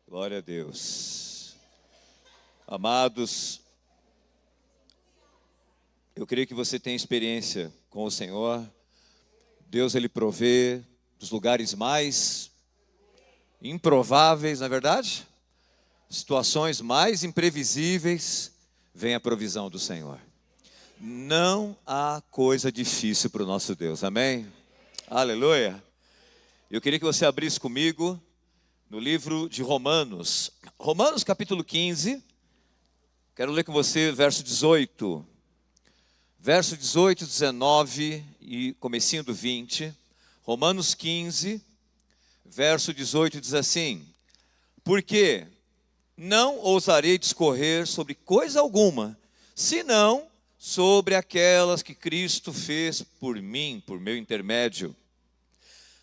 Glória a Deus. Amados, eu creio que você tem experiência com o Senhor. Deus, Ele provê dos lugares mais improváveis, não é verdade? Situações mais imprevisíveis, vem a provisão do Senhor. Não há coisa difícil para o nosso Deus, amém? Aleluia. Eu queria que você abrisse comigo no livro de Romanos. Romanos capítulo 15. Quero ler com você verso 18. Verso 18, 19 e comecinho do 20. Romanos 15, verso 18 diz assim: porque não ousarei discorrer sobre coisa alguma, senão sobre aquelas que Cristo fez por mim, por meu intermédio.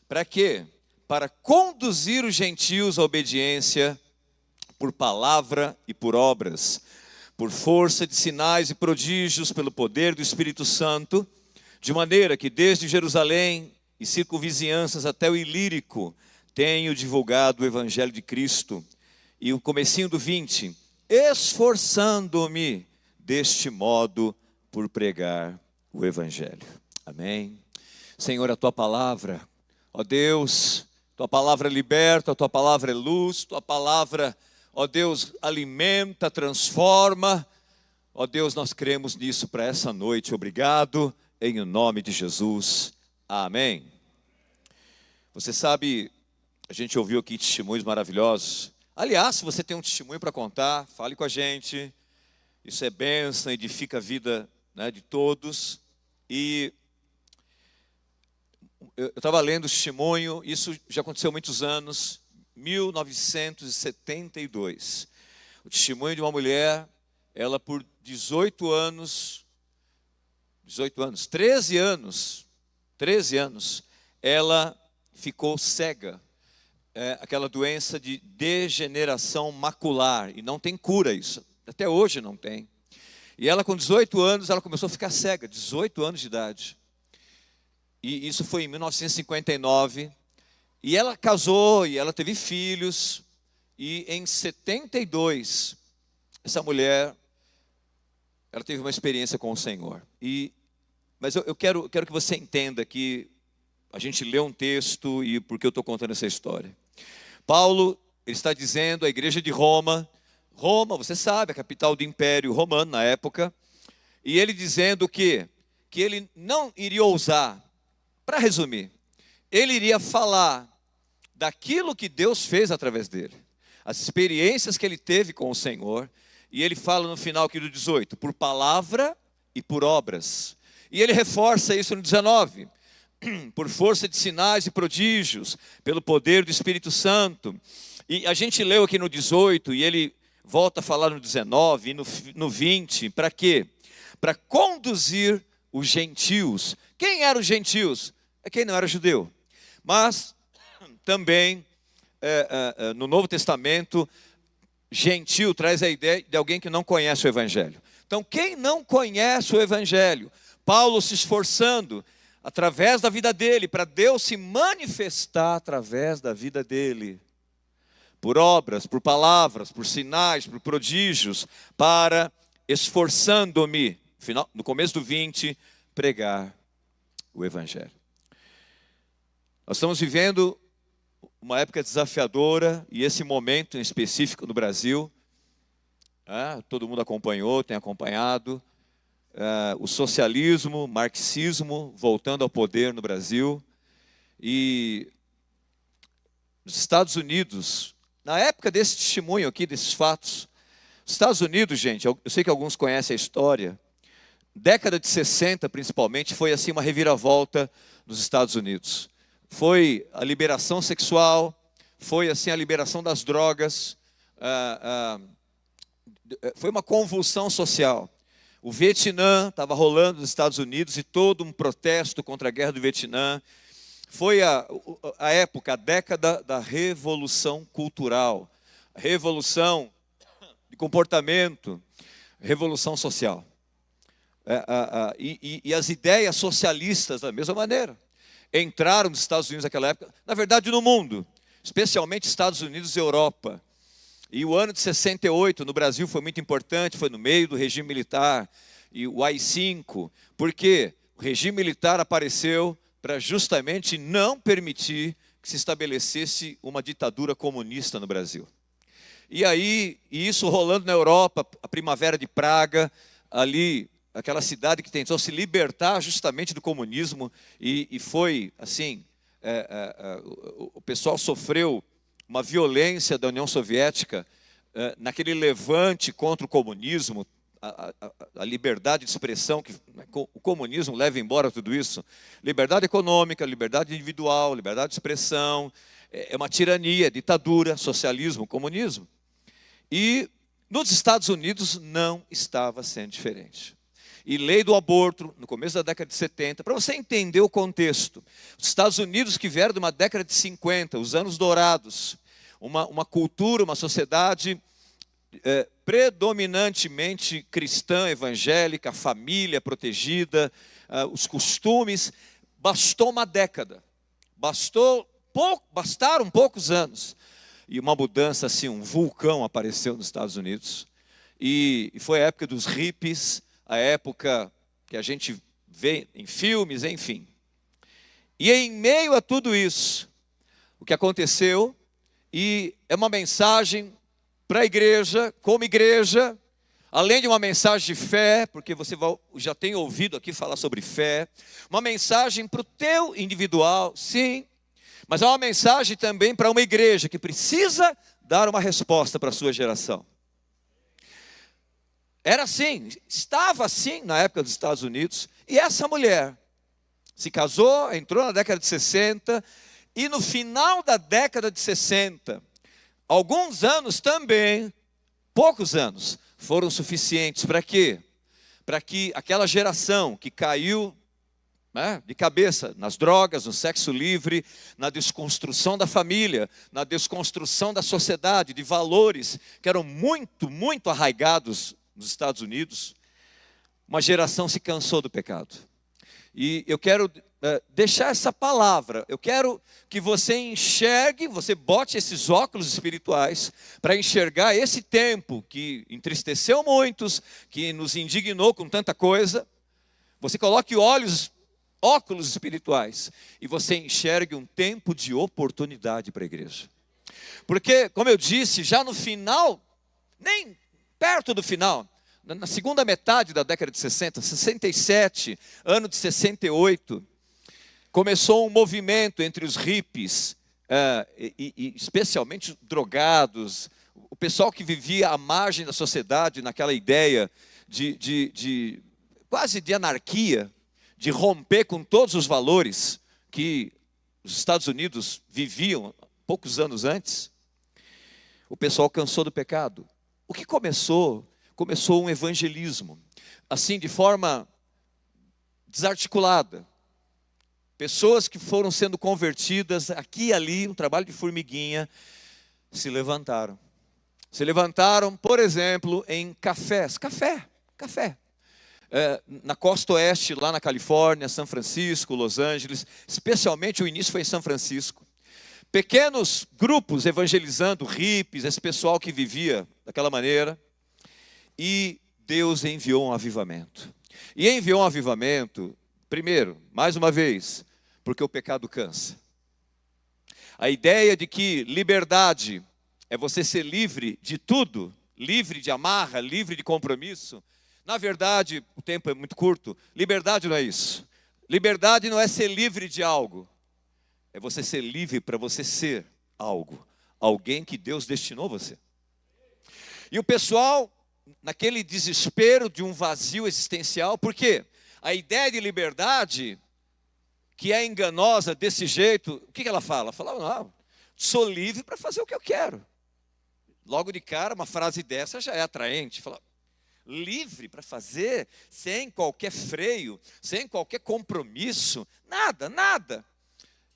Para quê? Para conduzir os gentios à obediência por palavra e por obras, por força de sinais e prodígios, pelo poder do Espírito Santo, de maneira que desde Jerusalém e circunvizinhanças até o Ilírico tenho divulgado o Evangelho de Cristo. E o comecinho do 20, esforçando-me deste modo por pregar o Evangelho. Amém. Senhor, a Tua palavra, ó Deus, Tua palavra liberta, Tua palavra é luz, Tua palavra, ó Deus, alimenta, transforma. Ó Deus, nós cremos nisso para essa noite. Obrigado, em nome de Jesus. Amém. Você sabe, a gente ouviu aqui testemunhos maravilhosos. Aliás, se você tem um testemunho para contar, fale com a gente. Isso é bênção, edifica a vida, né, de todos. E eu estava lendo o testemunho, isso já aconteceu há muitos anos, 1972. O testemunho de uma mulher, ela por 13 anos, ela ficou cega. Aquela doença de degeneração macular, e não tem cura isso, até hoje não tem. E ela com 18 anos, ela começou a ficar cega, 18 anos de idade. E isso foi em 1959. E ela casou, e ela teve filhos. E em 72, essa mulher, ela teve uma experiência com o Senhor. Mas eu quero que você entenda que a gente lê um texto e por que eu estou contando essa história. Paulo, ele está dizendo à igreja de Roma, você sabe, a capital do Império Romano na época, e ele dizendo que ele não iria ousar, para resumir, ele iria falar daquilo que Deus fez através dele, as experiências que ele teve com o Senhor, e ele fala no final aqui do 18, por palavra e por obras, e ele reforça isso no 19, por força de sinais e prodígios, pelo poder do Espírito Santo. E a gente leu aqui no 18, e ele volta a falar no 19 e no 20, para quê? Para conduzir os gentios. Quem eram os gentios? É quem não era judeu. Mas também no Novo Testamento, gentio traz a ideia de alguém que não conhece o Evangelho. Então, quem não conhece o Evangelho, Paulo se esforçando através da vida dele, para Deus se manifestar através da vida dele, por obras, por palavras, por sinais, por prodígios, para, esforçando-me, no começo do 20, pregar o Evangelho. Nós estamos vivendo uma época desafiadora, e esse momento em específico no Brasil, todo mundo acompanhou, tem acompanhado, o socialismo, marxismo voltando ao poder no Brasil. E nos Estados Unidos, na época desse testemunho aqui, desses fatos, os Estados Unidos, gente, eu sei que alguns conhecem a história, década de 60 principalmente, foi assim uma reviravolta nos Estados Unidos. Foi a liberação sexual, foi assim a liberação das drogas, foi uma convulsão social. O Vietnã estava rolando nos Estados Unidos e todo um protesto contra a guerra do Vietnã. Foi a época, a década da revolução cultural, a revolução de comportamento, revolução social. E as ideias socialistas, da mesma maneira, entraram nos Estados Unidos naquela época, na verdade no mundo, especialmente Estados Unidos e Europa. E o ano de 68 no Brasil foi muito importante, foi no meio do regime militar, e o AI-5, porque o regime militar apareceu para justamente não permitir que se estabelecesse uma ditadura comunista no Brasil. E aí, isso rolando na Europa, a Primavera de Praga, ali, aquela cidade que tentou se libertar justamente do comunismo, e foi assim, o pessoal sofreu uma violência da União Soviética, naquele levante contra o comunismo, a liberdade de expressão, que o comunismo leva embora tudo isso. Liberdade econômica, liberdade individual, liberdade de expressão, é uma tirania, ditadura, socialismo, comunismo. E nos Estados Unidos não estava sendo diferente. E lei do aborto, no começo da década de 70, para você entender o contexto. Os Estados Unidos que vieram de uma década de 50, os anos dourados, uma cultura, uma sociedade predominantemente cristã, evangélica, a família protegida, os costumes, bastou uma década, bastaram poucos anos, e uma mudança assim, um vulcão apareceu nos Estados Unidos, e foi a época dos hippies, a época que a gente vê em filmes, enfim. E em meio a tudo isso, o que aconteceu, e é uma mensagem para a igreja, como igreja, além de uma mensagem de fé, porque você já tem ouvido aqui falar sobre fé, uma mensagem para o teu individual, sim, mas é uma mensagem também para uma igreja que precisa dar uma resposta para a sua geração. Era assim, estava assim na época dos Estados Unidos, e essa mulher se casou, entrou na década de 60, e no final da década de 60, alguns anos também, poucos anos, foram suficientes para quê? Para que aquela geração que caiu de cabeça nas drogas, no sexo livre, na desconstrução da família, na desconstrução da sociedade, de valores que eram muito, muito arraigados nos Estados Unidos, uma geração se cansou do pecado. E eu quero deixar essa palavra, eu quero que você enxergue, você bote esses óculos espirituais para enxergar esse tempo que entristeceu muitos, que nos indignou com tanta coisa. Você coloque óculos espirituais e você enxergue um tempo de oportunidade para a igreja. Porque, como eu disse, já no final, nem perto do final, na segunda metade da década de 60, 67, ano de 68, começou um movimento entre os hippies, e especialmente drogados, o pessoal que vivia à margem da sociedade, naquela ideia de quase de anarquia, de romper com todos os valores que os Estados Unidos viviam poucos anos antes. O pessoal cansou do pecado. O que começou um evangelismo, assim, de forma desarticulada. Pessoas que foram sendo convertidas aqui e ali, um trabalho de formiguinha, se levantaram. Se levantaram, por exemplo, em cafés. Café. Na costa oeste, lá na Califórnia, São Francisco, Los Angeles, especialmente o início foi em São Francisco. Pequenos grupos evangelizando hippies, esse pessoal que vivia daquela maneira. E Deus enviou um avivamento. E enviou um avivamento, primeiro, mais uma vez, porque o pecado cansa. A ideia de que liberdade é você ser livre de tudo, livre de amarra, livre de compromisso. Na verdade, o tempo é muito curto, liberdade não é isso. Liberdade não é ser livre de algo. É você ser livre para você ser algo. Alguém que Deus destinou você. E o pessoal, naquele desespero de um vazio existencial, por quê? A ideia de liberdade, que é enganosa desse jeito, o que ela fala? Ela fala, não, sou livre para fazer o que eu quero. Logo de cara, uma frase dessa já é atraente. Fala, livre para fazer, sem qualquer freio, sem qualquer compromisso, nada.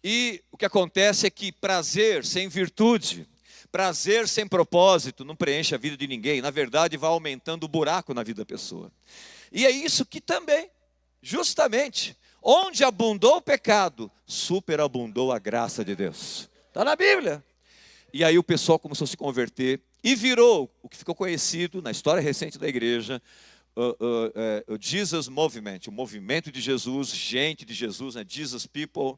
E o que acontece é que prazer sem virtude, prazer sem propósito não preenche a vida de ninguém. Na verdade, vai aumentando o buraco na vida da pessoa. E é isso que também, justamente, onde abundou o pecado, superabundou a graça de Deus. Está na Bíblia. E aí o pessoal começou a se converter. e virou o que ficou conhecido na história recente da igreja, o Jesus Movement, o movimento de Jesus, gente de Jesus, né? Jesus People.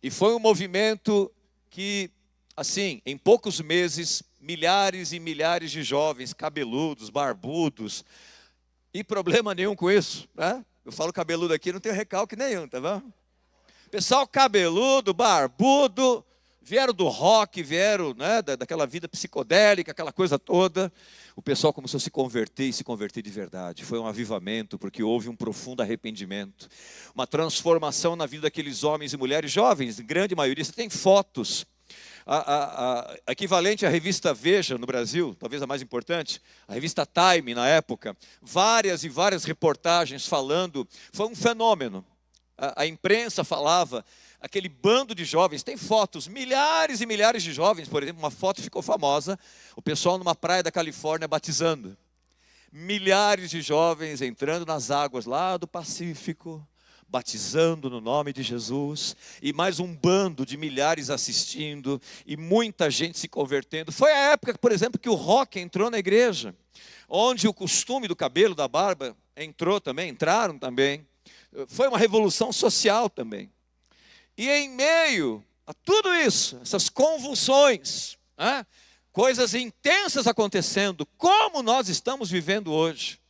E foi um movimento que, assim, em poucos meses, milhares e milhares de jovens, cabeludos, barbudos, e problema nenhum com isso, né? Eu falo cabeludo aqui, não tenho recalque nenhum, tá vendo? Pessoal cabeludo, barbudo, vieram do rock, vieram, né, daquela vida psicodélica, aquela coisa toda. O pessoal começou a se converter e se converter de verdade. Foi um avivamento, porque houve um profundo arrependimento. Uma transformação na vida daqueles homens e mulheres jovens, em grande maioria. Você tem fotos. A equivalente à revista Veja no Brasil, talvez a mais importante, a revista Time na época, várias e várias reportagens falando, foi um fenômeno. A imprensa falava, aquele bando de jovens, tem fotos, milhares e milhares de jovens, por exemplo, uma foto ficou famosa, o pessoal numa praia da Califórnia batizando. Milhares de jovens entrando nas águas lá do Pacífico, batizando no nome de Jesus, e mais um bando de milhares assistindo, e muita gente se convertendo. Foi a época, por exemplo, que o rock entrou na igreja, onde o costume do cabelo, da barba, entraram também. Foi uma revolução social também. E em meio a tudo isso, essas convulsões, né, coisas intensas acontecendo, como nós estamos vivendo hoje.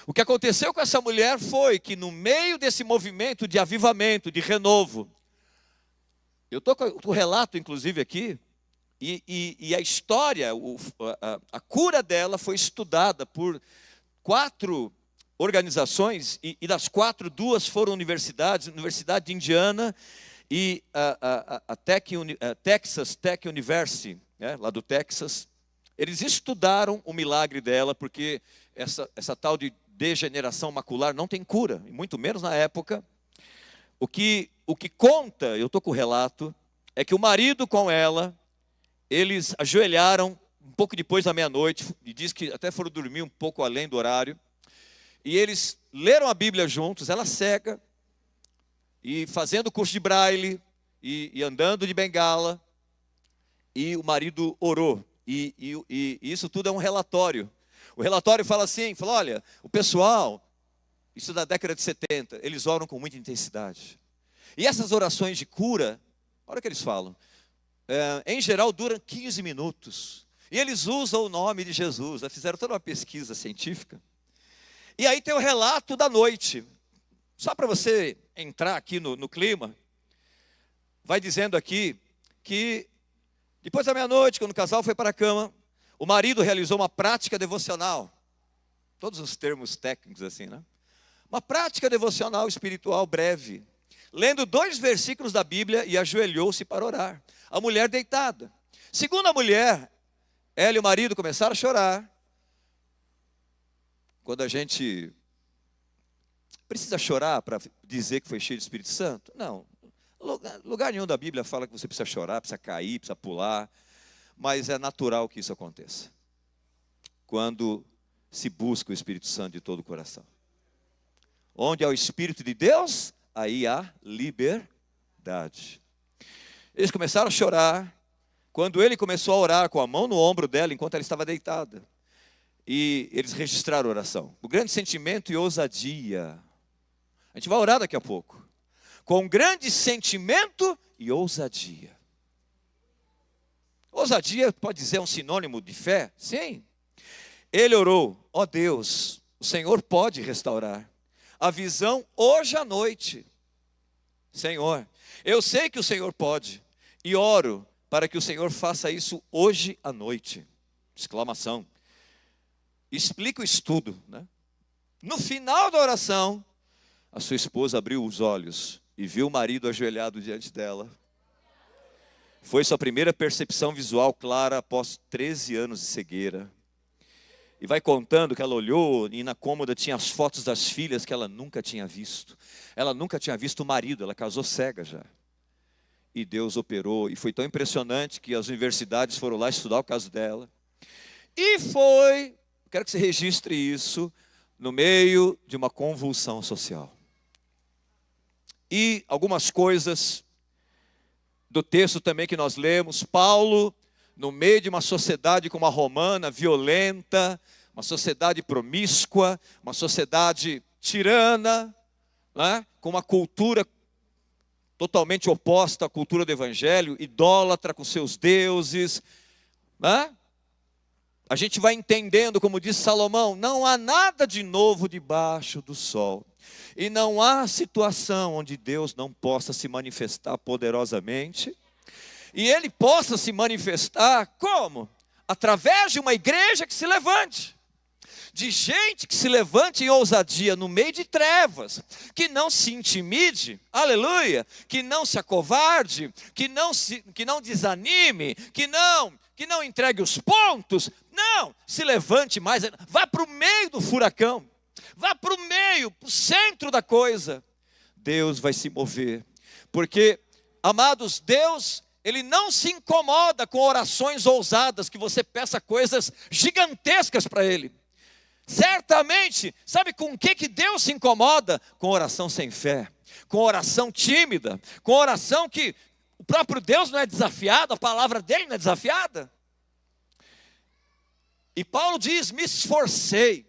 O que aconteceu com essa mulher foi que no meio desse movimento de avivamento, de renovo, eu estou com o relato inclusive aqui, e a história, a cura dela foi estudada por 4 organizações, e das 4, 2 foram universidades, Universidade de Indiana e a Texas Tech University, né, lá do Texas. Eles estudaram o milagre dela, porque essa tal de degeneração macular não tem cura, e muito menos na época. O que conta, eu estou com o relato, é que o marido com ela, eles ajoelharam um pouco depois da meia-noite, e diz que até foram dormir um pouco além do horário, e eles leram a Bíblia juntos, ela cega, e fazendo curso de braille, e andando de bengala, e o marido orou, e isso tudo é um relatório. O relatório fala assim, olha, o pessoal, isso da década de 70, eles oram com muita intensidade. E essas orações de cura, olha o que eles falam, em geral duram 15 minutos. E eles usam o nome de Jesus, fizeram toda uma pesquisa científica. E aí tem o relato da noite. Só para você entrar aqui no clima, vai dizendo aqui que depois da meia-noite, quando o casal foi para a cama, o marido realizou uma prática devocional. Todos os termos técnicos assim, né? Uma prática devocional espiritual breve. Lendo 2 versículos da Bíblia e ajoelhou-se para orar. A mulher deitada. Segundo a mulher, ela e o marido começaram a chorar. Quando a gente precisa chorar para dizer que foi cheio do Espírito Santo? Não. Lugar nenhum da Bíblia fala que você precisa chorar, precisa cair, precisa pular. Mas é natural que isso aconteça quando se busca o Espírito Santo de todo o coração. Onde há o Espírito de Deus, aí há liberdade. Eles começaram a chorar. Quando ele começou a orar com a mão no ombro dela, enquanto ela estava deitada, e eles registraram a oração. O grande sentimento e ousadia. A gente vai orar daqui a pouco. Com grande sentimento e ousadia. Ousadia pode dizer um sinônimo de fé? Sim. Ele orou, ó Deus, o Senhor pode restaurar a visão hoje à noite. Senhor, eu sei que o Senhor pode, e oro para que o Senhor faça isso hoje à noite. Exclamação. Explica o estudo, né? No final da oração, a sua esposa abriu os olhos e viu o marido ajoelhado diante dela. Foi sua primeira percepção visual clara após 13 anos de cegueira. E vai contando que ela olhou e na cômoda tinha as fotos das filhas que ela nunca tinha visto. Ela nunca tinha visto o marido, ela casou cega já. E Deus operou, e foi tão impressionante que as universidades foram lá estudar o caso dela. E foi, quero que você registre isso, no meio de uma convulsão social. E algumas coisas do texto também que nós lemos, Paulo, no meio de uma sociedade como a romana, violenta, uma sociedade promíscua, uma sociedade tirana, né? Com uma cultura totalmente oposta à cultura do evangelho, idólatra com seus deuses, né? A gente vai entendendo, como diz Salomão, não há nada de novo debaixo do sol. E não há situação onde Deus não possa se manifestar poderosamente. E Ele possa se manifestar como? Através de uma igreja que se levante. De gente que se levante em ousadia no meio de trevas. Que não se intimide, aleluia. Que não se acovarde, que não desanime, que não entregue os pontos. Não, se levante mais, vá para o meio do furacão. Vá para o meio, para o centro da coisa. Deus vai se mover. Porque, amados, Deus, Ele não se incomoda com orações ousadas, que você peça coisas gigantescas para Ele. Certamente, sabe com o que Deus se incomoda? Com oração sem fé, com oração tímida, com oração que o próprio Deus não é desafiado, a palavra dEle não é desafiada. E Paulo diz, me esforcei,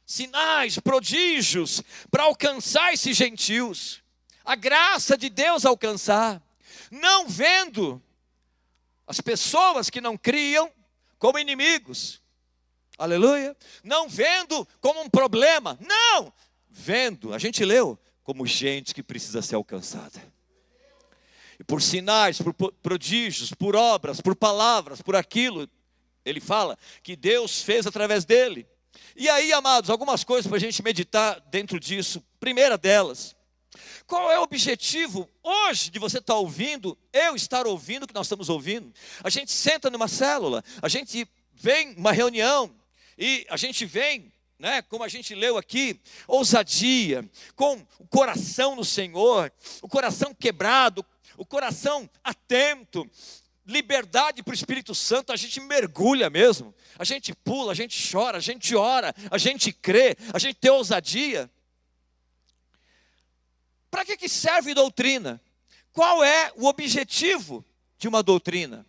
sinais, prodígios, para alcançar esses gentios, a graça de Deus alcançar, não vendo as pessoas que não criam como inimigos, aleluia, não vendo como um problema, não, vendo, a gente leu, como gente que precisa ser alcançada, e por sinais, por prodígios, por obras, por palavras, por aquilo, ele fala que Deus fez através dele. E aí, amados, algumas coisas para a gente meditar dentro disso. Primeira delas, qual é o objetivo hoje de você estar ouvindo, eu estar ouvindo o que nós estamos ouvindo? A gente senta numa célula, a gente vem numa reunião, e a gente vem, né, como a gente leu aqui, ousadia, com o coração no Senhor, o coração quebrado, o coração atento, liberdade para o Espírito Santo, a gente mergulha mesmo, a gente pula, a gente chora, a gente ora, a gente crê, a gente tem ousadia. Para que serve doutrina? Qual é o objetivo de uma doutrina?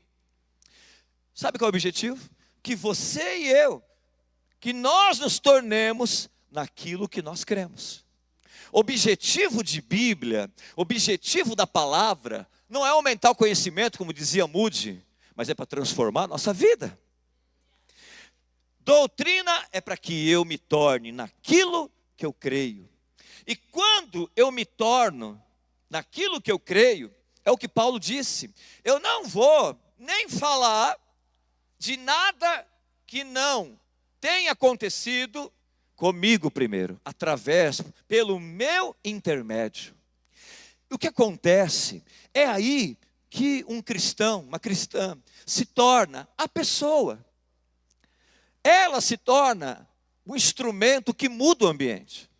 Sabe qual é o objetivo? Que você e eu, que nós nos tornemos naquilo que nós cremos. Objetivo de Bíblia, objetivo da palavra, não é aumentar o conhecimento, como dizia Moody, mas é para transformar a nossa vida. Doutrina é para que eu me torne naquilo que eu creio. E quando eu me torno naquilo que eu creio, é o que Paulo disse, eu não vou nem falar de nada que não tenha acontecido comigo primeiro, pelo meu intermédio. O que acontece é aí que um cristão, uma cristã, se torna a pessoa. Ela se torna o instrumento que muda o ambiente.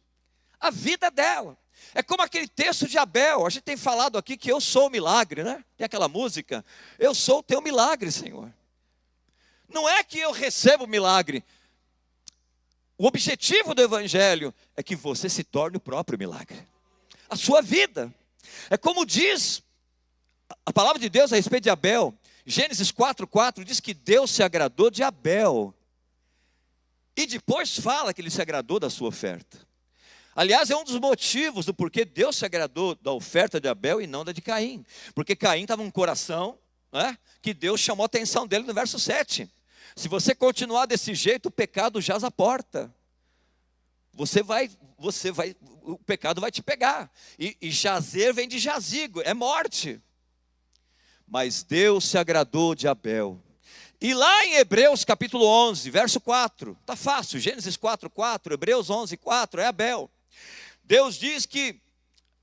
A vida dela. É como aquele texto de Abel. A gente tem falado aqui que eu sou o milagre, né? Tem aquela música, eu sou o teu milagre, Senhor. Não é que eu recebo o milagre. O objetivo do evangelho é que você se torne o próprio milagre. A sua vida. É como diz a palavra de Deus a respeito de Abel. Gênesis 4:4 diz que Deus se agradou de Abel. E depois fala que ele se agradou da sua oferta. Aliás, é um dos motivos do porquê Deus se agradou da oferta de Abel e não da de Caim. Porque Caim estava num coração, né, que Deus chamou a atenção dele no verso 7. Se você continuar desse jeito, o pecado jaz à porta. O pecado vai te pegar. E jazer vem de jazigo, é morte. Mas Deus se agradou de Abel. E lá em Hebreus capítulo 11, verso 4, está fácil, Gênesis 4:4, Hebreus 11:4, é Abel. Deus diz que,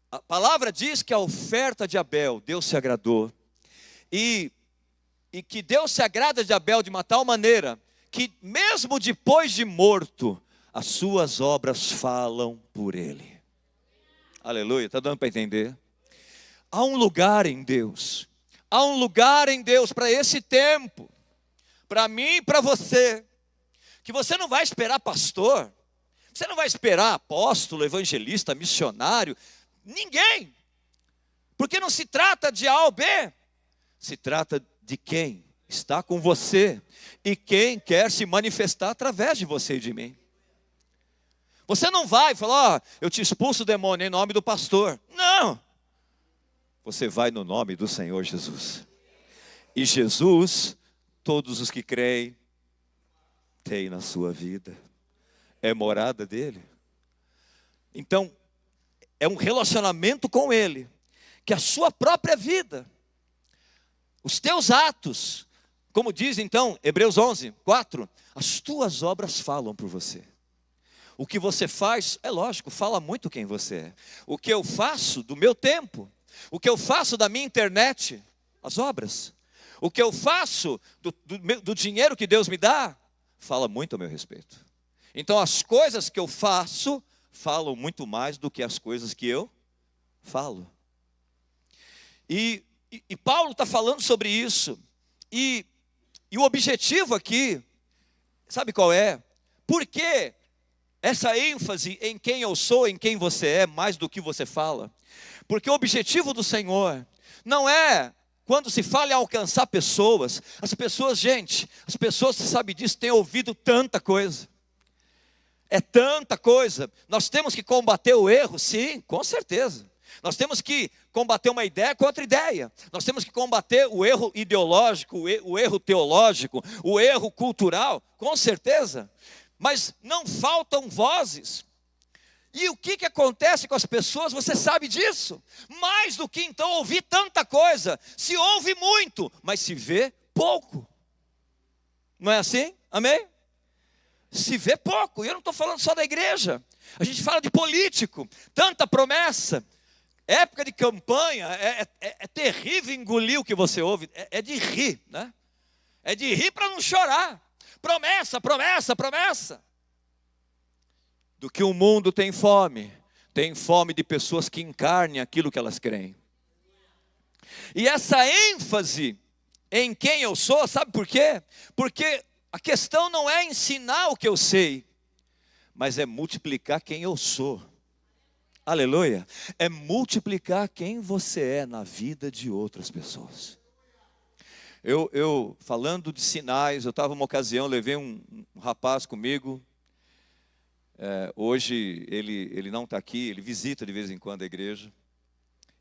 a palavra diz que a oferta de Abel, Deus se agradou. E que Deus se agrada de Abel de uma tal maneira, que mesmo depois de morto, as suas obras falam por ele. Aleluia, está dando para entender? Há um lugar em Deus para esse tempo, para mim e para você, que você não vai esperar pastor, você não vai esperar apóstolo, evangelista, missionário, ninguém, porque não se trata de A ou B, se trata de quem? está com você. E quem quer se manifestar através de você e de mim. Você não vai falar, ó, eu te expulso o demônio em nome do pastor. Não. Você vai no nome do Senhor Jesus. E Jesus, todos os que creem, têm na sua vida. É morada dele. Então, é um relacionamento com ele. Que a sua própria vida, os teus atos, como diz então Hebreus 11:4, as tuas obras falam por você. O que você faz, é lógico, fala muito quem você é. O que eu faço do meu tempo, o que eu faço da minha internet, as obras. O que eu faço do dinheiro que Deus me dá, fala muito a meu respeito. Então as coisas que eu faço, falam muito mais do que as coisas que eu falo. E Paulo está falando sobre isso. E o objetivo aqui, sabe qual é? Por que essa ênfase em quem eu sou, em quem você é, mais do que você fala? Porque o objetivo do Senhor não é, quando se fala em alcançar pessoas, as pessoas, gente, as pessoas, você sabe disso, têm ouvido tanta coisa. É tanta coisa. Nós temos que combater o erro, sim, com certeza. Nós temos que combater uma ideia com outra ideia. Nós temos que combater o erro ideológico, o erro teológico, o erro cultural, com certeza. Mas não faltam vozes. E o que acontece com as pessoas, você sabe disso. Mais do que então ouvir tanta coisa. Se ouve muito, mas se vê pouco. Não é assim? Amém? Se vê pouco. E eu não estou falando só da igreja. A gente fala de político. Tanta promessa. Época de campanha, é terrível engolir o que você ouve. É de rir, né? É de rir para não chorar. Promessa, promessa, promessa. Do que o mundo tem fome de pessoas que encarnem aquilo que elas creem. E essa ênfase em quem eu sou, sabe por quê? Porque a questão não é ensinar o que eu sei, mas é multiplicar quem eu sou. Aleluia. É multiplicar quem você é na vida de outras pessoas. Eu falando de sinais, eu estava uma ocasião, levei um rapaz comigo. Hoje ele não está aqui, ele visita de vez em quando a igreja.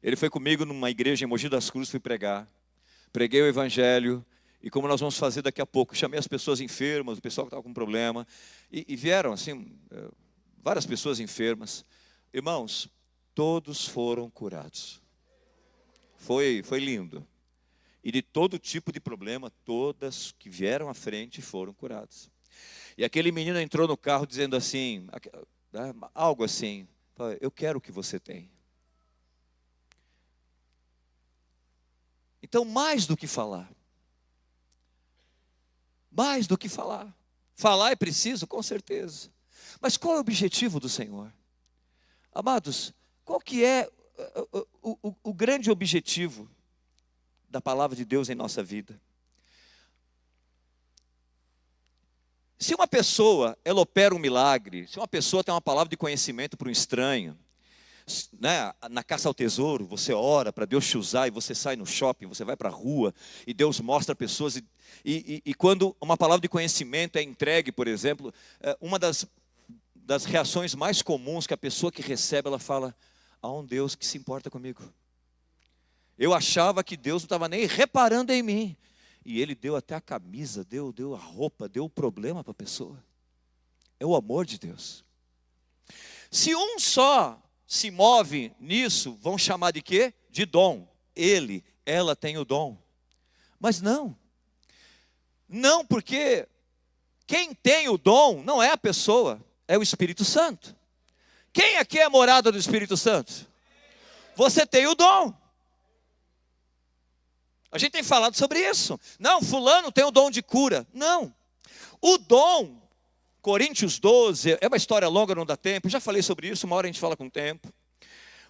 Ele foi comigo numa igreja em Mogi das Cruzes, fui pregar. Preguei o evangelho, e como nós vamos fazer daqui a pouco, chamei as pessoas enfermas, o pessoal que estava com problema, e vieram assim, várias pessoas enfermas. Irmãos, todos foram curados. Foi lindo. E de todo tipo de problema, todas que vieram à frente foram curadas. E aquele menino entrou no carro dizendo assim, algo assim, eu quero o que você tem. Então, mais do que falar. Mais do que falar. Falar é preciso, com certeza. Mas qual é o objetivo do Senhor? Amados, qual que é o grande objetivo da palavra de Deus em nossa vida? Se uma pessoa, ela opera um milagre, se uma pessoa tem uma palavra de conhecimento para um estranho, né, na caça ao tesouro, você ora para Deus te usar, e você sai no shopping, você vai para a rua, e Deus mostra pessoas, e quando uma palavra de conhecimento é entregue, por exemplo, uma das reações mais comuns que a pessoa que recebe, ela fala, há um Deus que se importa comigo. Eu achava que Deus não estava nem reparando em mim, e Ele deu até a camisa, deu a roupa, deu o problema para a pessoa. É o amor de Deus. Se um só se move nisso, vão chamar de quê? De dom. Ela tem o dom. Mas não, porque quem tem o dom não é a pessoa, é o Espírito Santo. Quem aqui é a morada do Espírito Santo? Você tem o dom. A gente tem falado sobre isso. Não, fulano tem o dom de cura. Não. O dom, Coríntios 12, é uma história longa, não dá tempo. Eu já falei sobre isso, uma hora a gente fala com tempo.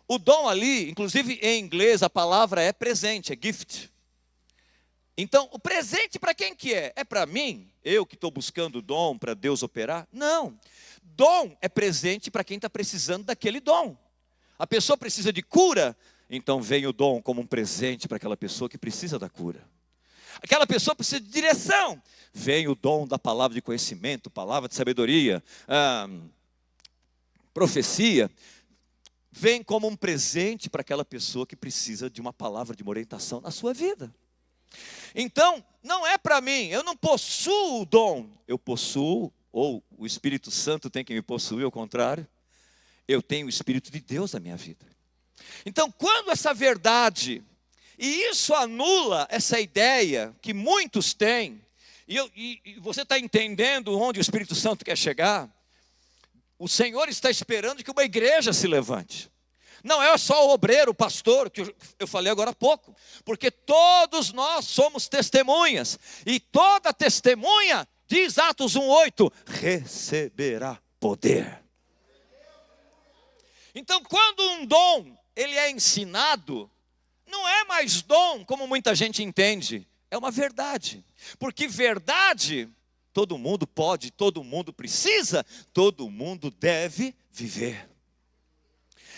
O dom ali, inclusive em inglês, a palavra é presente, é gift. Então, o presente para quem que é? É para mim? Eu que estou buscando o dom para Deus operar? Não. Dom é presente para quem está precisando daquele dom. A pessoa precisa de cura, então vem o dom como um presente para aquela pessoa que precisa da cura. Aquela pessoa precisa de direção. Vem o dom da palavra de conhecimento, palavra de sabedoria, profecia. Vem como um presente para aquela pessoa que precisa de uma palavra de orientação na sua vida. Então, não é para mim, eu não possuo o dom, eu possuo, ou o Espírito Santo tem que me possuir, ao contrário, eu tenho o Espírito de Deus na minha vida. Então, quando essa verdade, e isso anula essa ideia que muitos têm, e você está entendendo onde o Espírito Santo quer chegar, o Senhor está esperando que uma igreja se levante. Não é só o obreiro, o pastor, que eu falei agora há pouco, porque todos nós somos testemunhas, e toda testemunha, diz Atos 1:8, receberá poder. Então, quando um dom, ele é ensinado, não é mais dom, como muita gente entende, é uma verdade, porque verdade, todo mundo pode, todo mundo precisa, todo mundo deve viver.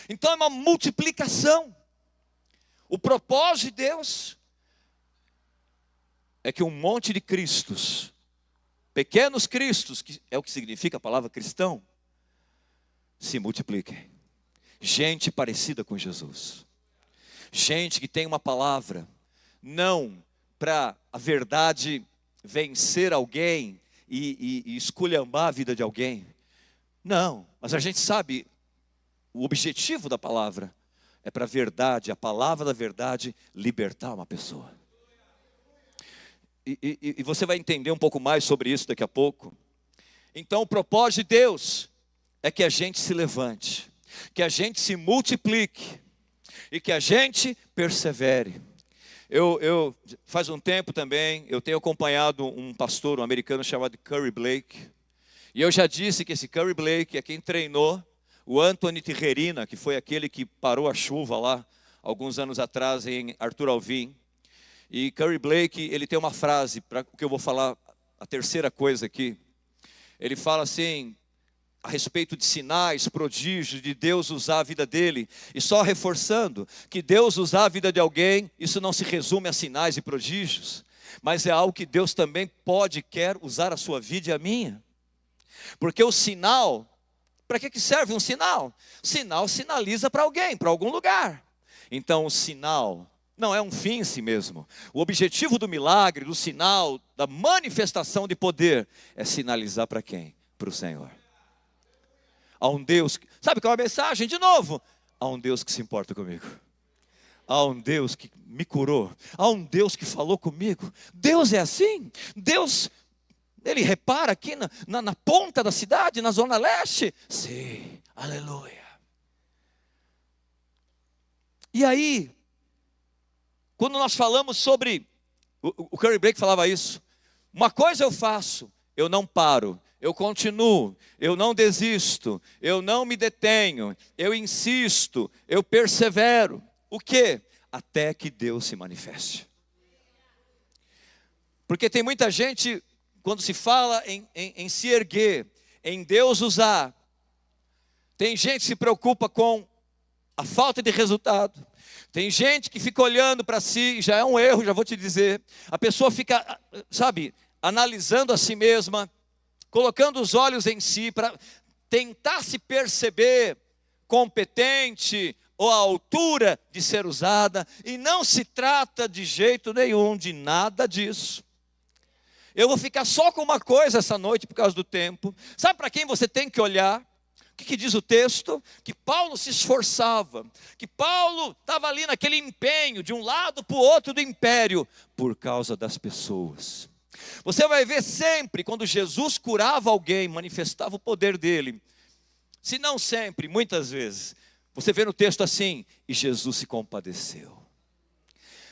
Então é uma multiplicação. O propósito de Deus é que um monte de Cristos, pequenos Cristos, que é o que significa a palavra cristão, se multipliquem. Gente parecida com Jesus. Gente que tem uma palavra, não para a verdade vencer alguém e esculhambar a vida de alguém. Não, mas a gente sabe, o objetivo da palavra é para a verdade, a palavra da verdade, libertar uma pessoa. E você vai entender um pouco mais sobre isso daqui a pouco. Então o propósito de Deus é que a gente se levante, que a gente se multiplique e que a gente persevere. Eu faz um tempo também, eu tenho acompanhado um pastor, um americano chamado Curry Blake. E eu já disse que esse Curry Blake é quem treinou o Anthony Tijerina, que foi aquele que parou a chuva lá, alguns anos atrás, em Arthur Alvim. E Curry Blake, ele tem uma frase, para o que eu vou falar, a terceira coisa aqui. Ele fala assim, a respeito de sinais, prodígios, de Deus usar a vida dele. E só reforçando, que Deus usar a vida de alguém, isso não se resume a sinais e prodígios. Mas é algo que Deus também pode e quer usar a sua vida e a minha. Porque o sinal, para que serve um sinal? O sinal sinaliza para alguém, para algum lugar. Então o sinal não é um fim em si mesmo. O objetivo do milagre, do sinal, da manifestação de poder, é sinalizar para quem? Para o Senhor. Há um Deus, sabe qual é a mensagem? De novo, há um Deus que se importa comigo. Há um Deus que me curou. Há um Deus que falou comigo. Deus é assim. Deus, Ele repara aqui na ponta da cidade, na zona leste. Sim, aleluia. E aí, quando nós falamos sobre, o Curry Blake falava isso. Uma coisa eu faço, eu não paro. Eu continuo, eu não desisto, eu não me detenho, eu insisto, eu persevero. O quê? Até que Deus se manifeste. Porque tem muita gente, quando se fala em se erguer, em Deus usar, tem gente que se preocupa com a falta de resultado. Tem gente que fica olhando para si, já é um erro, já vou te dizer. A pessoa fica, sabe, analisando a si mesma, colocando os olhos em si para tentar se perceber competente ou à altura de ser usada, e não se trata de jeito nenhum de nada disso. Eu vou ficar só com uma coisa essa noite por causa do tempo. Sabe para quem você tem que olhar? O que diz o texto? Que Paulo se esforçava, que Paulo estava ali naquele empenho, de um lado para o outro do império, por causa das pessoas. Você vai ver sempre, quando Jesus curava alguém, manifestava o poder dele, se não sempre, muitas vezes, você vê no texto assim, e Jesus se compadeceu.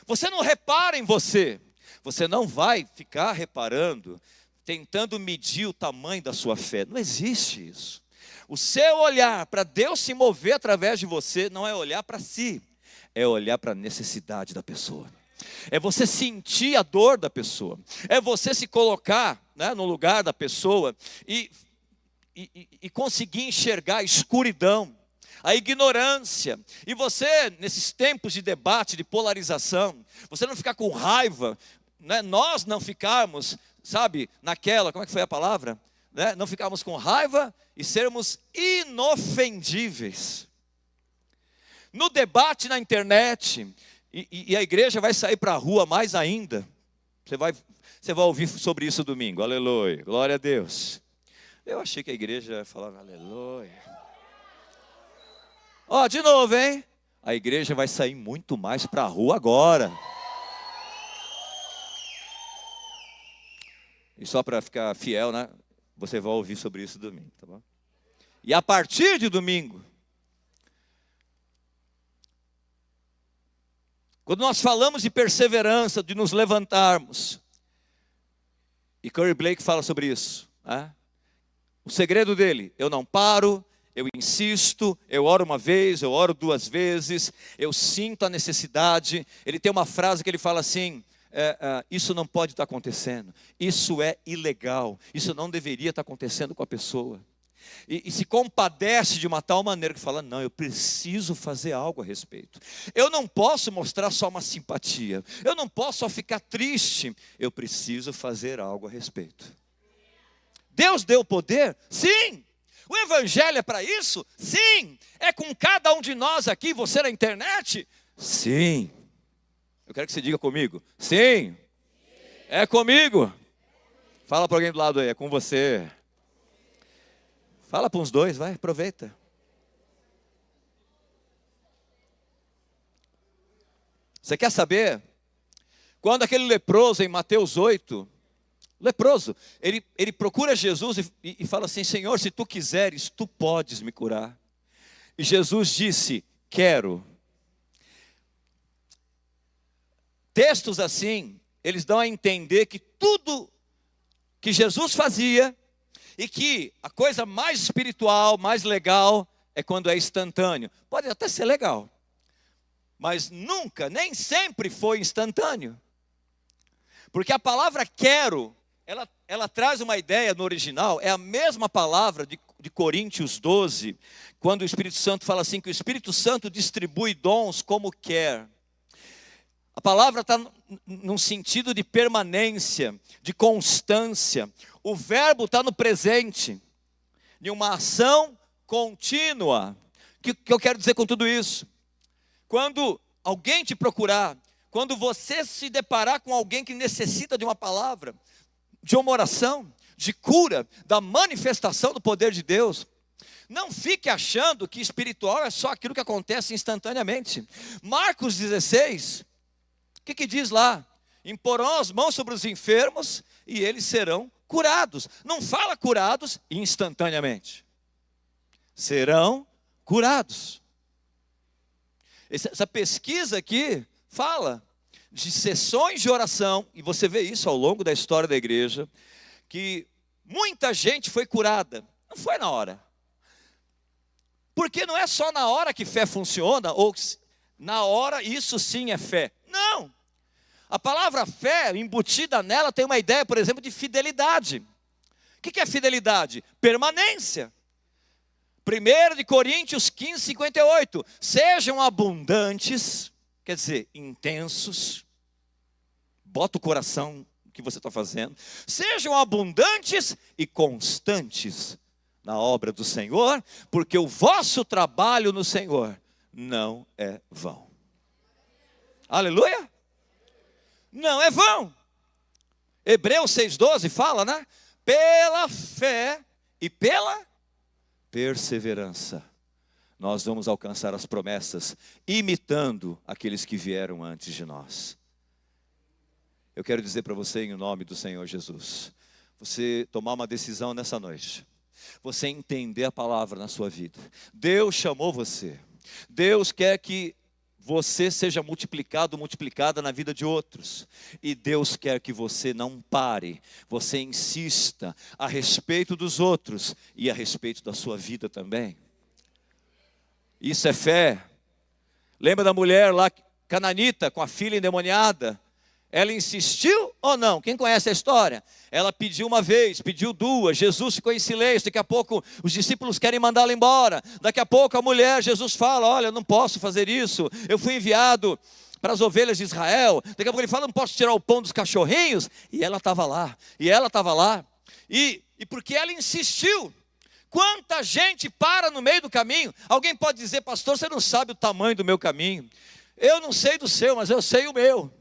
Você não repara em você, você não vai ficar reparando, tentando medir o tamanho da sua fé, não existe isso. O seu olhar para Deus se mover através de você, não é olhar para si, é olhar para a necessidade da pessoa. É você sentir a dor da pessoa. É você se colocar, né, no lugar da pessoa e conseguir enxergar a escuridão, a ignorância. E você, nesses tempos de debate, de polarização, você não ficar com raiva. né, nós não ficarmos, sabe, naquela, como é que foi a palavra? Né, não ficarmos com raiva e sermos inofendíveis. No debate na internet, e a igreja vai sair para a rua mais ainda. Você vai ouvir sobre isso domingo, aleluia, glória a Deus. Eu achei que a igreja falava aleluia. Ó, de novo, hein? A igreja vai sair muito mais para a rua agora. E só para ficar fiel, né? Você vai ouvir sobre isso domingo, tá bom? E a partir de domingo, quando nós falamos de perseverança, de nos levantarmos, e Curry Blake fala sobre isso, né? O segredo dele, eu não paro, eu insisto, eu oro uma vez, eu oro duas vezes, eu sinto a necessidade. Ele tem uma frase que ele fala assim, isso não pode estar acontecendo, isso é ilegal, isso não deveria estar acontecendo com a pessoa. E se compadece de uma tal maneira que fala, não, eu preciso fazer algo a respeito. Eu não posso mostrar só uma simpatia, eu não posso só ficar triste, eu preciso fazer algo a respeito. Deus deu poder? Sim. O evangelho é para isso? Sim. É com cada um de nós aqui, você na internet? Sim. Eu quero que você diga comigo, sim. É comigo. Fala para alguém do lado aí, é com você. Fala para uns dois, vai, aproveita. Você quer saber? Quando aquele leproso em Mateus 8, leproso, ele procura Jesus e fala assim, Senhor, se tu quiseres, tu podes me curar. E Jesus disse, quero. Textos assim, eles dão a entender que tudo que Jesus fazia, e que a coisa mais espiritual, mais legal, é quando é instantâneo. Pode até ser legal, mas nunca, nem sempre foi instantâneo. Porque a palavra quero, ela traz uma ideia no original, é a mesma palavra de Coríntios 12, quando o Espírito Santo fala assim, que o Espírito Santo distribui dons como quer. A palavra está num sentido de permanência, de constância. O verbo está no presente, de uma ação contínua. O que eu quero dizer com tudo isso? Quando alguém te procurar, quando você se deparar com alguém que necessita de uma palavra, de uma oração, de cura, da manifestação do poder de Deus, não fique achando que espiritual é só aquilo que acontece instantaneamente. Marcos 16, o que diz lá? Imporão as mãos sobre os enfermos e eles serão curados. Não fala curados instantaneamente. Serão curados. Essa pesquisa aqui fala de sessões de oração, e você vê isso ao longo da história da igreja, que muita gente foi curada. Não foi na hora. Porque não é só na hora que fé funciona, ou na hora isso sim é fé. Não. A palavra fé, embutida nela, tem uma ideia, por exemplo, de fidelidade. O que é fidelidade? Permanência. 1 Coríntios 15, 58. Sejam abundantes, quer dizer, intensos. Bota o coração no que você está fazendo. Sejam abundantes e constantes na obra do Senhor, porque o vosso trabalho no Senhor não é vão. Aleluia! Não é vão. Hebreus 6,12 fala, né? Pela fé e pela perseverança, nós vamos alcançar as promessas, imitando aqueles que vieram antes de nós. Eu quero dizer para você, em nome do Senhor Jesus, você tomar uma decisão nessa noite, você entender a palavra na sua vida. Deus chamou você, Deus quer que você seja multiplicado, multiplicada na vida de outros. E Deus quer que você não pare, você insista a respeito dos outros e a respeito da sua vida também. Isso é fé. Lembra da mulher lá, cananita, com a filha endemoniada? Ela insistiu ou não? Quem conhece a história? Ela pediu uma vez, pediu duas, Jesus ficou em silêncio, daqui a pouco os discípulos querem mandá-la embora, daqui a pouco a mulher, Jesus fala, olha, eu não posso fazer isso, eu fui enviado para as ovelhas de Israel. Daqui a pouco ele fala, não posso tirar o pão dos cachorrinhos. E ela estava lá, e porque ela insistiu. Quanta gente para no meio do caminho. Alguém pode dizer, pastor, você não sabe o tamanho do meu caminho. Eu não sei do seu, mas eu sei o meu.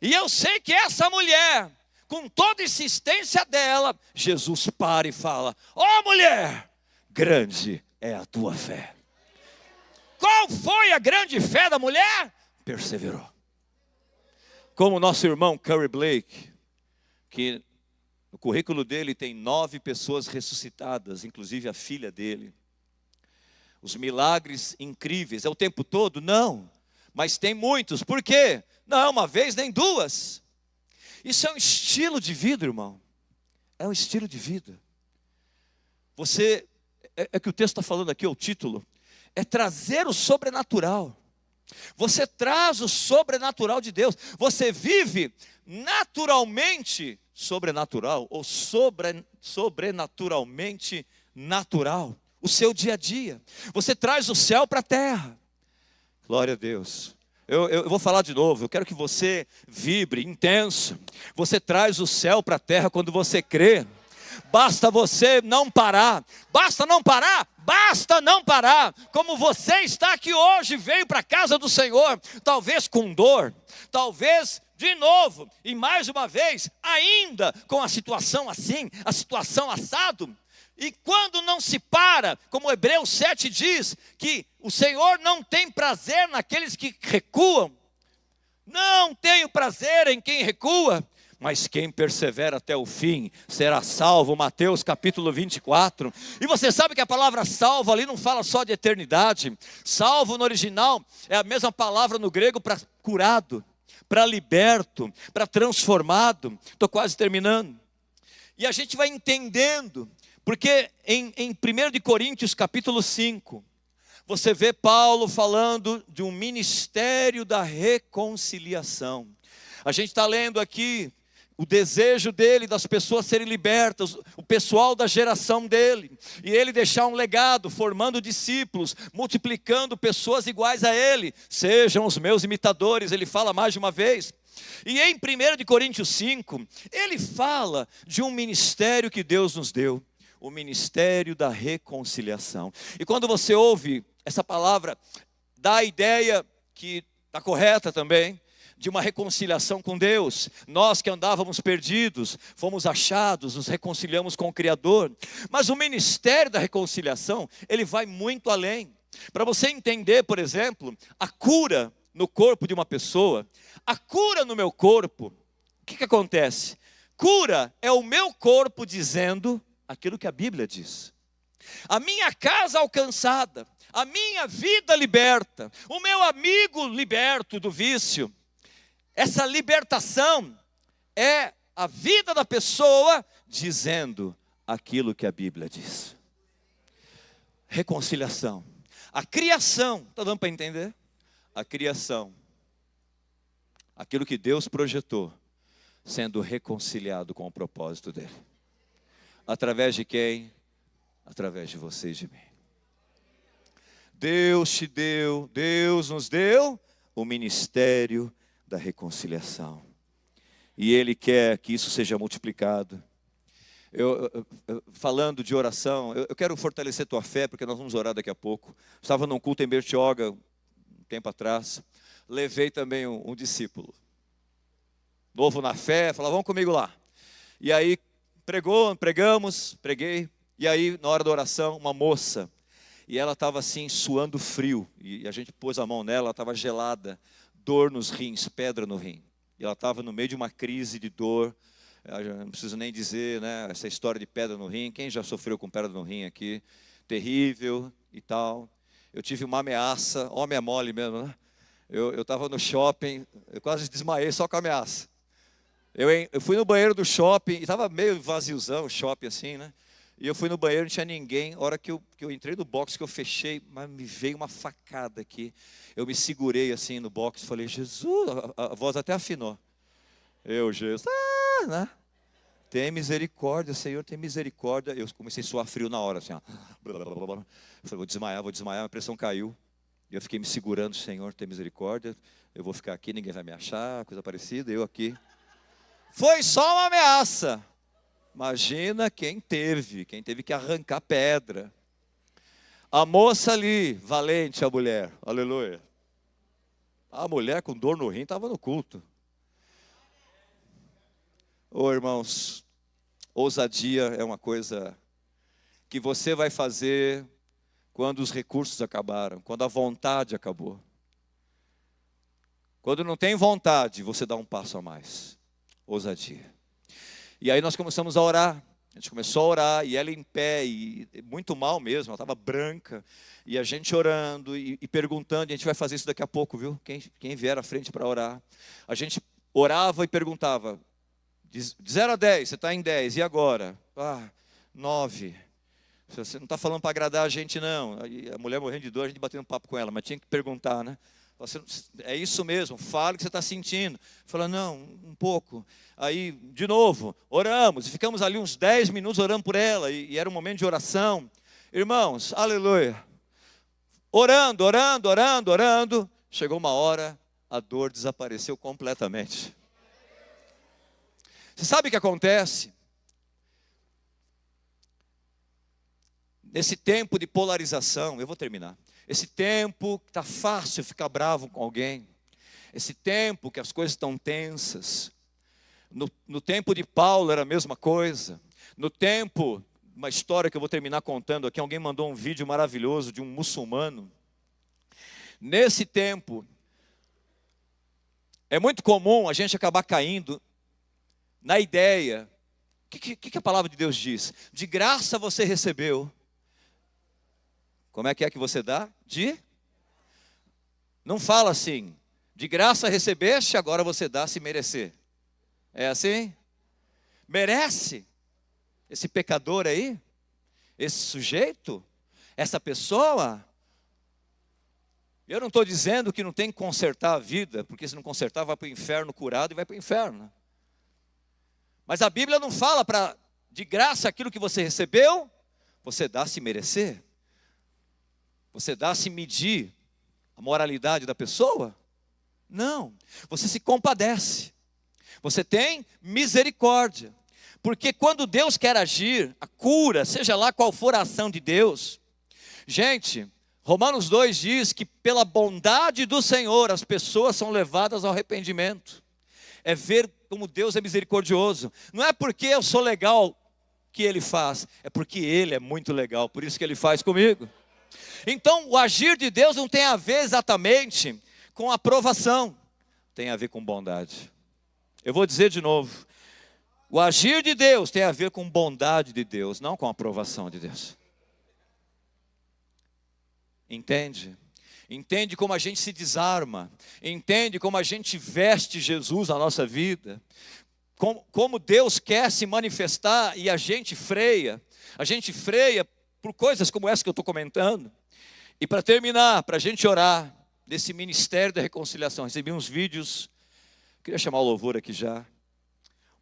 E eu sei que essa mulher, com toda a insistência dela, Jesus para e fala, ó mulher, grande é a tua fé. Qual foi a grande fé da mulher? Perseverou. Como o nosso irmão Curry Blake, que no currículo dele tem 9 pessoas ressuscitadas, inclusive a filha dele. Os milagres incríveis, é o tempo todo? Não, mas tem muitos. Por quê? Não é uma vez nem duas. Isso é um estilo de vida, irmão. É um estilo de vida. Você, é que o texto está falando aqui, o título, é trazer o sobrenatural. Você traz o sobrenatural de Deus. Você vive naturalmente sobrenatural ou sobrenaturalmente natural. O seu dia a dia. Você traz o céu para a terra. Glória a Deus. Eu vou falar de novo. Eu quero que você vibre intenso. Você traz o céu para a terra quando você crê. Basta você não parar. Basta não parar. Basta não parar. Como você está aqui hoje, veio para a casa do Senhor, talvez com dor, talvez de novo, e mais uma vez, ainda com a situação assim, a situação assado. E quando não se para, como Hebreus 7 diz, que o Senhor não tem prazer naqueles que recuam. Não tenho prazer em quem recua, mas quem persevera até o fim será salvo. Mateus capítulo 24. E você sabe que a palavra salvo ali não fala só de eternidade. Salvo no original é a mesma palavra no grego para curado, para liberto, para transformado. Estou quase terminando. E a gente vai entendendo, porque em 1 Coríntios capítulo 5, você vê Paulo falando de um ministério da reconciliação. A gente está lendo aqui o desejo dele, das pessoas serem libertas, o pessoal da geração dele, e ele deixar um legado, formando discípulos, multiplicando pessoas iguais a ele, sejam os meus imitadores, ele fala mais de uma vez. E em 1 Coríntios 5, ele fala de um ministério que Deus nos deu, o ministério da reconciliação. E quando você ouve essa palavra, dá a ideia que está correta também, de uma reconciliação com Deus. Nós que andávamos perdidos, fomos achados, nos reconciliamos com o Criador. Mas o ministério da reconciliação, ele vai muito além. Para você entender, por exemplo, a cura no corpo de uma pessoa, a cura no meu corpo, o que acontece? Cura é o meu corpo dizendo aquilo que a Bíblia diz. A minha casa alcançada, a minha vida liberta, o meu amigo liberto do vício. Essa libertação é a vida da pessoa dizendo aquilo que a Bíblia diz. Reconciliação. A criação, está dando para entender? A criação. Aquilo que Deus projetou, sendo reconciliado com o propósito dele. Através de quem? Através de você e de mim. Deus te deu, Deus nos deu o ministério da reconciliação. E Ele quer que isso seja multiplicado. Falando de oração, eu quero fortalecer tua fé, porque nós vamos orar daqui a pouco. Estava num culto em Bertioga, um tempo atrás. Levei também um discípulo. Novo na fé, falou, vamos comigo lá. E aí, preguei. E aí, na hora da oração, uma moça. E ela estava assim, suando frio. E a gente pôs a mão nela, ela estava gelada. Dor nos rins, pedra no rim. E ela estava no meio de uma crise de dor. Eu não preciso nem dizer, né? Essa história de pedra no rim. Quem já sofreu com pedra no rim aqui? Terrível e tal. Eu tive uma ameaça, homem é mole mesmo, né? Eu estava no shopping, eu quase desmaiei só com a ameaça. Eu fui no banheiro do shopping, e estava meio vaziozão o shopping assim, né? E eu fui no banheiro, não tinha ninguém. A hora que eu entrei no box, que eu fechei, mas me veio uma facada aqui. Eu me segurei assim no box e falei, Jesus, a voz até afinou. Jesus, né? Tem misericórdia, Senhor, tem misericórdia. Eu comecei a suar frio na hora, assim, ó. Eu falei, vou desmaiar, minha pressão caiu. E eu fiquei me segurando, Senhor, tem misericórdia, eu vou ficar aqui, ninguém vai me achar, coisa parecida, eu aqui. Foi só uma ameaça. Imagina quem teve que arrancar pedra. A moça ali, valente a mulher, aleluia. A mulher com dor no rim estava no culto. Ô irmãos, ousadia é uma coisa que você vai fazer quando os recursos acabaram, quando a vontade acabou. Quando não tem vontade, você dá um passo a mais. Ousadia. E aí nós começamos a orar. A gente começou a orar, e ela em pé, e muito mal mesmo, ela estava branca. E a gente orando e perguntando, e a gente vai fazer isso daqui a pouco, viu? Quem vier à frente para orar. A gente orava e perguntava, de 0 a 10, você está em 10, e agora? 9. Você não está falando para agradar a gente, não. Aí a mulher morrendo de dor, a gente batendo papo com ela, mas tinha que perguntar, né? É isso mesmo, fala o que você está sentindo. Fala, não, um pouco. Aí, de novo, oramos, e ficamos ali uns 10 minutos orando por ela, e era um momento de oração. Irmãos, aleluia. Orando, orando, orando, orando. Chegou uma hora, a dor desapareceu completamente. Você sabe o que acontece? Nesse tempo de polarização, eu vou terminar. Esse tempo que está fácil ficar bravo com alguém. Esse tempo que as coisas estão tensas. No tempo de Paulo era a mesma coisa. No tempo, uma história que eu vou terminar contando aqui, alguém mandou um vídeo maravilhoso de um muçulmano. Nesse tempo, é muito comum a gente acabar caindo na ideia. O que a palavra de Deus diz? De graça você recebeu. Como é que você dá? Não fala assim, de graça recebeste, agora você dá se merecer. É assim? Merece? Esse pecador aí? Esse sujeito? Essa pessoa? Eu não estou dizendo que não tem que consertar a vida, porque se não consertar vai para o inferno curado e vai para o inferno. Mas a Bíblia não fala para, de graça, aquilo que você recebeu, você dá se merecer. Você dá se medir a moralidade da pessoa? Não. Você se compadece. Você tem misericórdia. Porque quando Deus quer agir, a cura, seja lá qual for a ação de Deus. Gente, Romanos 2 diz que pela bondade do Senhor as pessoas são levadas ao arrependimento. É ver como Deus é misericordioso. Não é porque eu sou legal que Ele faz. É porque Ele é muito legal. Por isso que Ele faz comigo. Então, o agir de Deus não tem a ver exatamente com aprovação, tem a ver com bondade. Eu vou dizer de novo, o agir de Deus tem a ver com bondade de Deus, não com aprovação de Deus. Entende? Entende como a gente se entende como a gente veste Jesus na nossa vida, como Deus quer se manifestar e a gente freia por coisas como essa que eu estou comentando. E para terminar, para a gente orar nesse ministério da reconciliação, recebi uns vídeos, queria chamar o louvor aqui já,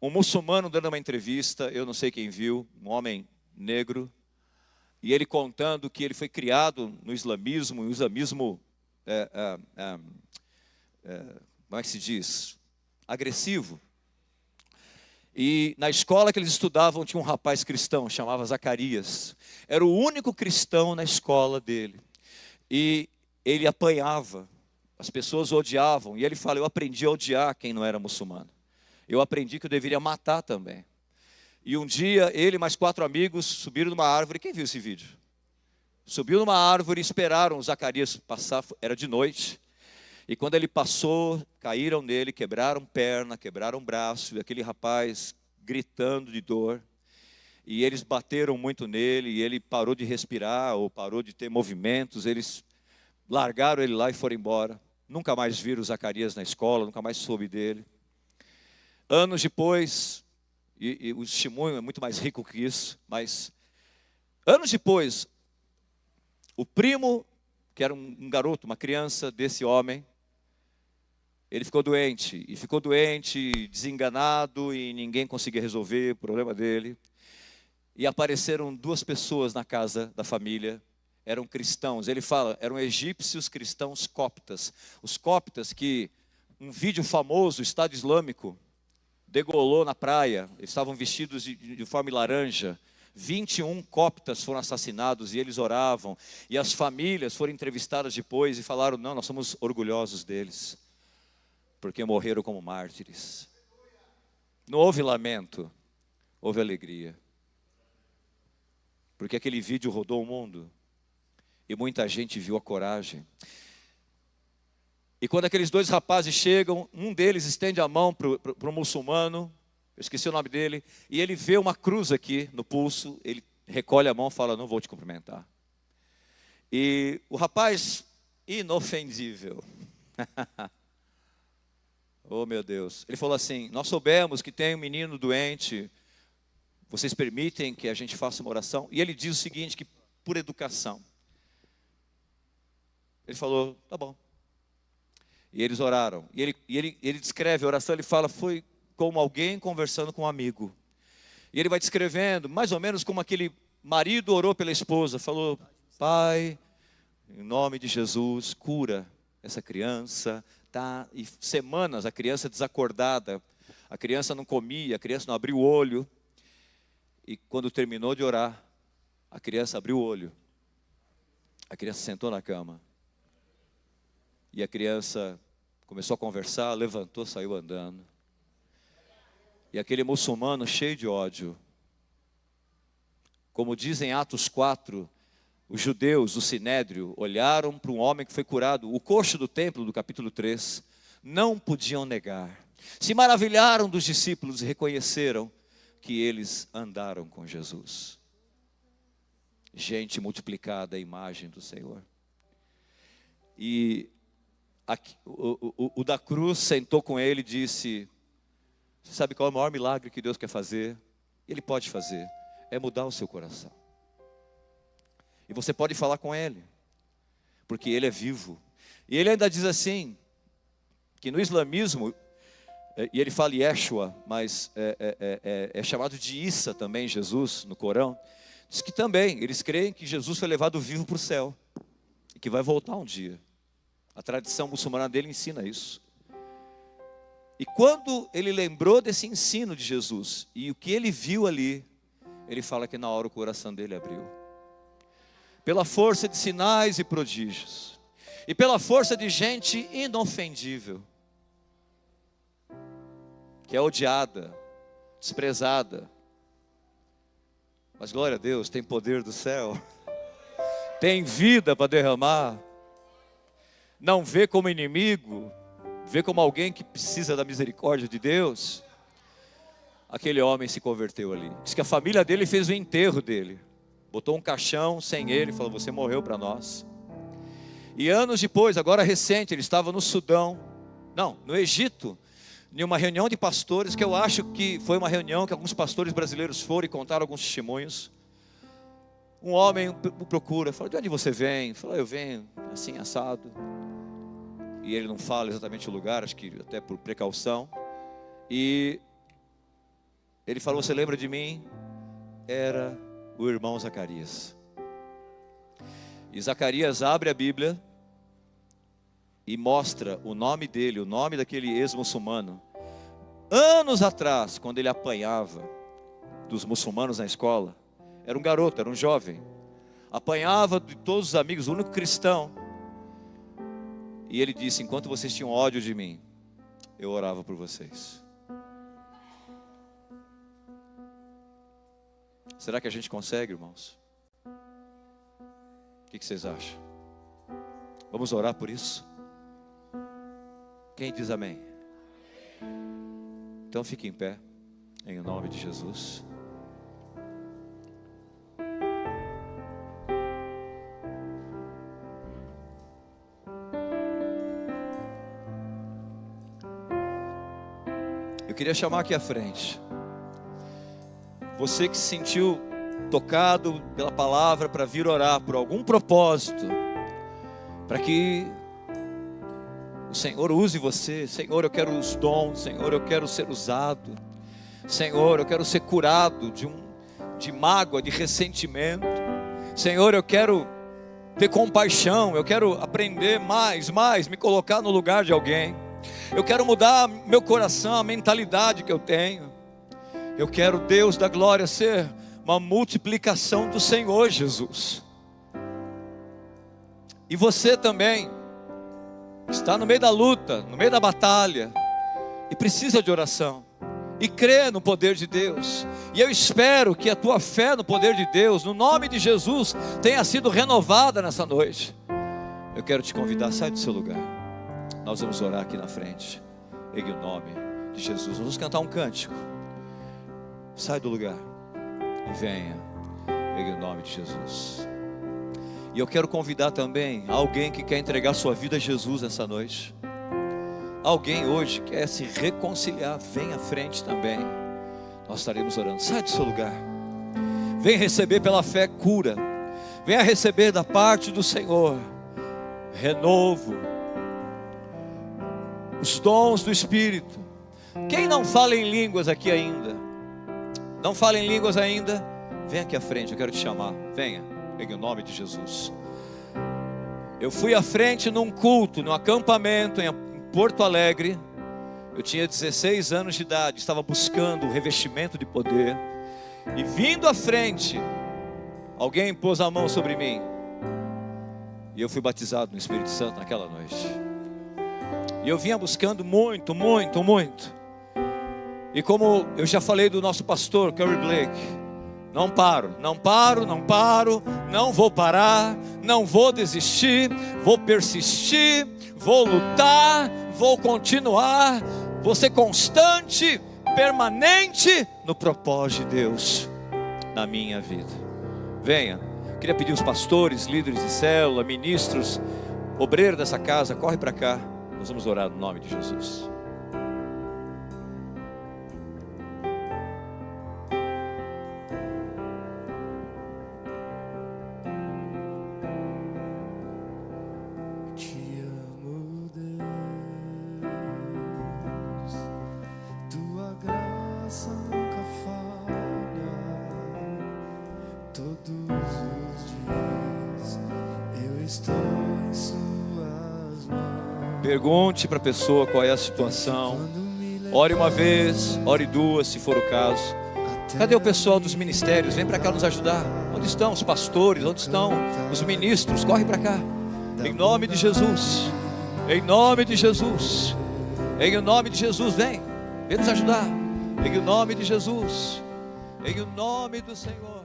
um muçulmano dando uma entrevista, eu não sei quem viu, um homem negro, e ele contando que ele foi criado no islamismo, e o islamismo, como é que se diz? Agressivo. E na escola que eles estudavam tinha um rapaz cristão, chamava Zacarias. Era o único cristão na escola dele. E ele apanhava, as pessoas o odiavam. E ele fala, eu aprendi a odiar quem não era muçulmano. Eu aprendi que eu deveria matar também. E um dia, ele e mais 4 amigos subiram numa árvore. Quem viu esse vídeo? Subiu numa árvore e esperaram o Zacarias passar, era de noite. E quando ele passou, caíram nele, quebraram perna, quebraram braço. E aquele rapaz gritando de dor. E eles bateram muito nele, e ele parou de respirar, ou parou de ter movimentos. Eles largaram ele lá e foram embora. Nunca mais viram o Zacarias na escola, nunca mais soube dele. Anos depois, e o testemunho é muito mais rico que isso, mas anos depois, o primo, que era um garoto, uma criança desse homem, ele ficou doente, desenganado, e ninguém conseguia resolver o problema dele. E apareceram 2 pessoas na casa da família. eram cristãos. Ele fala, eram egípcios cristãos coptas. Os coptas que um vídeo famoso, o Estado Islâmico, degolou na praia. Eles estavam vestidos de forma laranja. 21 coptas foram assassinados e eles oravam. E as famílias foram entrevistadas depois e falaram, não, nós somos orgulhosos deles, porque morreram como mártires. Não houve lamento, houve alegria. Porque aquele vídeo rodou o mundo e muita gente viu a coragem. E quando aqueles dois rapazes chegam, um deles estende a mão para o muçulmano, eu esqueci o nome dele, e ele vê uma cruz aqui no pulso, ele recolhe a mão e fala, não vou te cumprimentar. E o rapaz, inofendível, oh meu Deus, ele falou assim, nós soubemos que tem um menino doente, vocês permitem que a gente faça uma oração? E ele diz o seguinte, que por educação. Ele falou, tá bom. E eles oraram. E ele descreve a oração, ele fala, foi como alguém conversando com um amigo. E ele vai descrevendo, mais ou menos como aquele marido orou pela esposa, falou, Pai, em nome de Jesus, cura essa criança. Tá? E semanas a criança desacordada, a criança não comia, a criança não abriu o olho. E quando terminou de orar, a criança abriu o olho. A criança sentou na cama. E a criança começou a conversar, levantou, saiu andando. E aquele muçulmano cheio de ódio. Como diz em Atos 4, os judeus, o sinédrio, olharam para um homem que foi curado. O coxo do templo, do capítulo 3, não podiam negar. Se maravilharam dos discípulos e reconheceram que eles andaram com Jesus. Gente multiplicada à imagem do Senhor. E o da cruz sentou com ele e disse, você sabe qual é o maior milagre que Deus quer fazer? Ele pode fazer, é mudar o seu coração. E você pode falar com ele, porque ele é vivo. E ele ainda diz assim, que no islamismo, e ele fala Yeshua, mas é chamado de Issa também, Jesus, no Corão. Diz que também, eles creem que Jesus foi levado vivo para o céu, e que vai voltar um dia. A tradição muçulmana dele ensina isso. E quando ele lembrou desse ensino de Jesus, e o que ele viu ali, ele fala que na hora o coração dele abriu. Pela força de sinais e prodígios, e pela força de gente inofendível, que é odiada, desprezada, mas glória a Deus, tem poder do céu, tem vida para derramar, não vê como inimigo, vê como alguém que precisa da misericórdia de Deus. Aquele homem se converteu ali. Diz que a família dele fez o enterro dele, botou um caixão sem ele, falou, você morreu para nós. E anos depois, agora recente, ele estava no Sudão, não, no Egito, em uma reunião de pastores, que eu acho que foi uma reunião que alguns pastores brasileiros foram e contaram alguns testemunhos. Um homem o procura, fala, de onde você vem? Fala, eu venho assim, assado. E ele não fala exatamente o lugar, acho que até por precaução. E ele falou, você lembra de mim? Era o irmão Zacarias. E Zacarias abre a Bíblia e mostra o nome dele, o nome daquele ex-muçulmano. Anos atrás, quando ele apanhava dos muçulmanos na escola, era um garoto, era um jovem, apanhava de todos os amigos, o único cristão. E ele disse, enquanto vocês tinham ódio de mim, eu orava por vocês. Será que a gente consegue, irmãos? O que vocês acham? Vamos orar por isso? Quem diz amém? Então fique em pé, em nome de Jesus. Eu queria chamar aqui à frente você que se sentiu tocado pela palavra para vir orar por algum propósito, para que o Senhor use você. Senhor, eu quero os dons. Senhor, eu quero ser usado. Senhor, eu quero ser curado de mágoa, de ressentimento. Senhor, eu quero ter compaixão, eu quero aprender mais, me colocar no lugar de alguém. Eu quero mudar meu coração, a mentalidade que eu tenho. Eu quero, Deus da glória, ser uma multiplicação do Senhor Jesus. E você também está no meio da luta, no meio da batalha, e precisa de oração, e crê no poder de Deus. E eu espero que a tua fé no poder de Deus, no nome de Jesus, tenha sido renovada nessa noite. Eu quero te convidar, sai do seu lugar. Nós vamos orar aqui na frente, em nome de Jesus. Vamos cantar um cântico. Sai do lugar e venha, em nome de Jesus. E eu quero convidar também alguém que quer entregar sua vida a Jesus nessa noite. Alguém hoje quer se reconciliar, vem à frente também. Nós estaremos orando. Sai do seu lugar. Vem receber pela fé cura. Venha receber da parte do Senhor renovo, os dons do Espírito. Quem não fala em línguas aqui ainda? Não fala em línguas ainda? Vem aqui à frente, eu quero te chamar. Venha, em nome de Jesus. Eu fui à frente num culto, num acampamento em Porto Alegre. Eu tinha 16 anos de idade, estava buscando o revestimento de poder. E vindo à frente, alguém pôs a mão sobre mim. E eu fui batizado no Espírito Santo naquela noite. E eu vinha buscando muito. E como eu já falei do nosso pastor, Curry Blake, não paro, não vou parar, não vou desistir, vou persistir, vou lutar, vou continuar, vou ser constante, permanente no propósito de Deus na minha vida. Venha, queria pedir os pastores, líderes de célula, ministros, obreiros dessa casa, corre para cá, nós vamos orar no nome de Jesus. Pergunte para a pessoa qual é a situação. Ore uma vez, ore duas, se for o caso. Cadê o pessoal dos ministérios? Vem para cá nos ajudar. Onde estão os pastores? Onde estão os ministros? Corre para cá. Em nome de Jesus. Em nome de Jesus. Em nome de Jesus, vem nos ajudar. Em nome de Jesus. Em nome do Senhor.